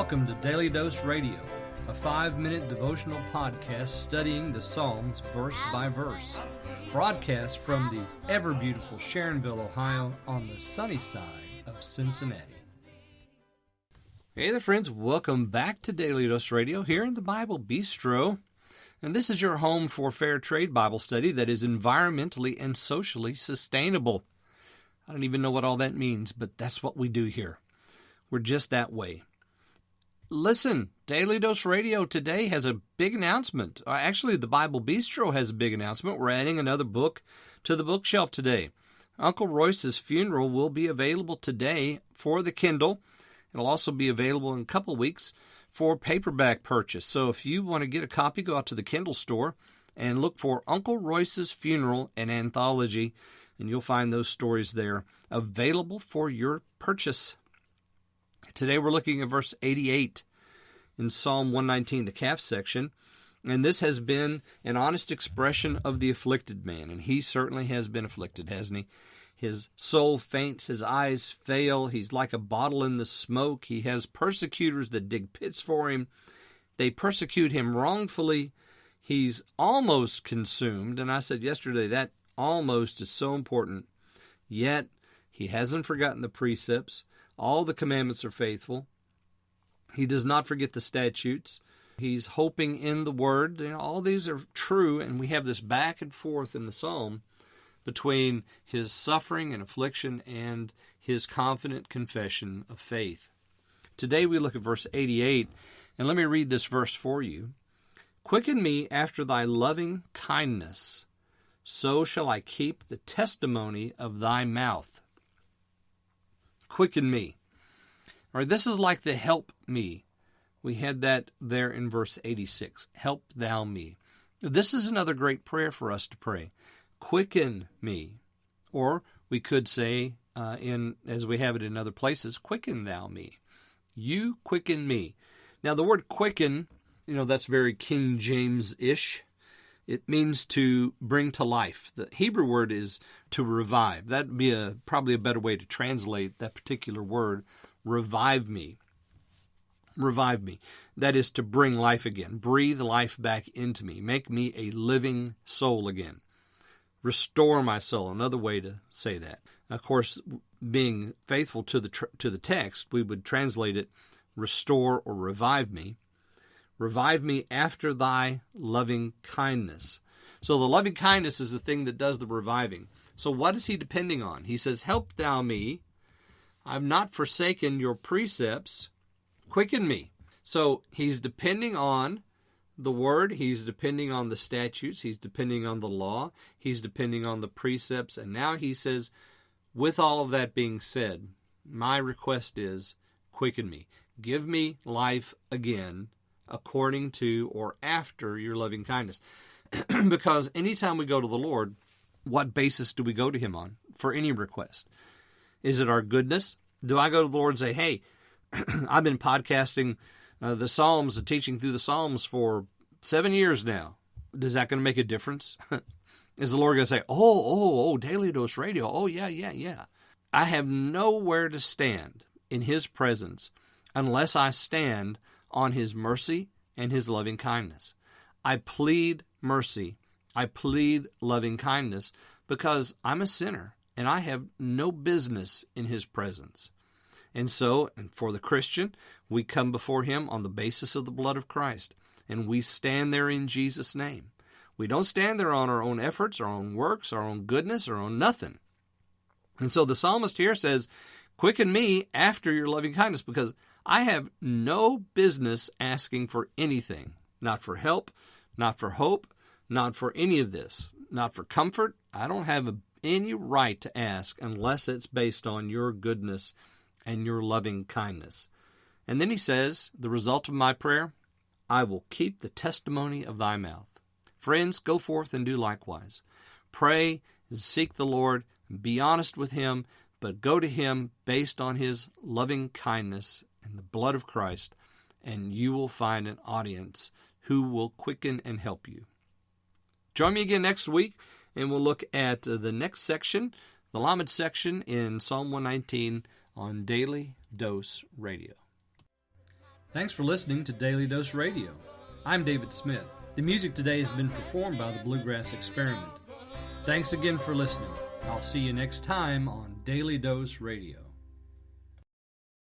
Welcome to Daily Dose Radio, a 5-minute devotional podcast studying the Psalms verse by verse. Broadcast from the ever-beautiful Sharonville, Ohio, on the sunny side of Cincinnati. Hey there, friends. Welcome back to Daily Dose Radio here in the Bible Bistro. And this is your home for fair trade Bible study that is environmentally and socially sustainable. I don't even know what all that means, but that's what we do here. We're just that way. Listen, Daily Dose Radio today has a big announcement. Actually, the Bible Bistro has a big announcement. We're adding another book to the bookshelf today. Uncle Royce's Funeral will be available today for the Kindle. It'll also be available in a couple weeks for paperback purchase. So if you want to get a copy, go out to the Kindle store and look for Uncle Royce's Funeral, an anthology, and you'll find those stories there available for your purchase. Today we're looking at verse 88 in Psalm 119, the calf section, and this has been an honest expression of the afflicted man, and he certainly has been afflicted, hasn't he? His soul faints, his eyes fail, he's like a bottle in the smoke, he has persecutors that dig pits for him, they persecute him wrongfully, he's almost consumed, and I said yesterday that almost is so important, yet he hasn't forgotten the precepts. All the commandments are faithful. He does not forget the statutes. He's hoping in the Word. All these are true, and we have this back and forth in the Psalm between his suffering and affliction and his confident confession of faith. Today we look at verse 88, and let me read this verse for you. Quicken me after thy loving kindness, so shall I keep the testimony of thy mouth. Quicken me. All right, this is like the help me. We had that there in verse 86. Help thou me. This is another great prayer for us to pray. Quicken me. Or we could say, as we have it in other places, quicken thou me. You quicken me. Now the word quicken, that's very King James-ish. It means to bring to life. The Hebrew word is to revive. That would be probably a better way to translate that particular word. Revive me. Revive me. That is to bring life again. Breathe life back into me. Make me a living soul again. Restore my soul. Another way to say that. Of course, being faithful to the text, we would translate it restore or revive me. Revive me after thy loving kindness. So the loving kindness is the thing that does the reviving. So what is he depending on? He says, help thou me. I've not forsaken your precepts. Quicken me. So he's depending on the word. He's depending on the statutes. He's depending on the law. He's depending on the precepts. And now he says, with all of that being said, my request is, quicken me. Give me life again, according to or after your loving kindness. Because anytime we go to the Lord, what basis do we go to him on for any request? Is it our goodness? Do I go to the Lord and say, hey, I've been podcasting the Psalms and teaching through the Psalms for 7 years now. Is that going to make a difference? Is the Lord going to say, oh, Daily Dose Radio, oh, yeah. I have nowhere to stand in his presence unless I stand on his mercy and his loving kindness. I plead mercy. I plead loving kindness because I'm a sinner and I have no business in his presence. And so, for the Christian, we come before him on the basis of the blood of Christ, and we stand there in Jesus' name. We don't stand there on our own efforts, our own works, our own goodness, our own nothing. And so the psalmist here says, quicken me after your loving kindness, because I have no business asking for anything, not for help, not for hope, not for any of this, not for comfort. I don't have any right to ask unless it's based on your goodness and your loving kindness. And then he says, the result of my prayer, I will keep the testimony of thy mouth. Friends, go forth and do likewise. Pray and seek the Lord, and be honest with him, but go to him based on his loving kindness and the blood of Christ, and you will find an audience who will quicken and help you. Join me again next week, and we'll look at the next section, the Lamed section in Psalm 119 on Daily Dose Radio. Thanks for listening to Daily Dose Radio. I'm David Smith. The music today has been performed by the Bluegrass Experiment. Thanks again for listening. I'll see you next time on Daily Dose Radio.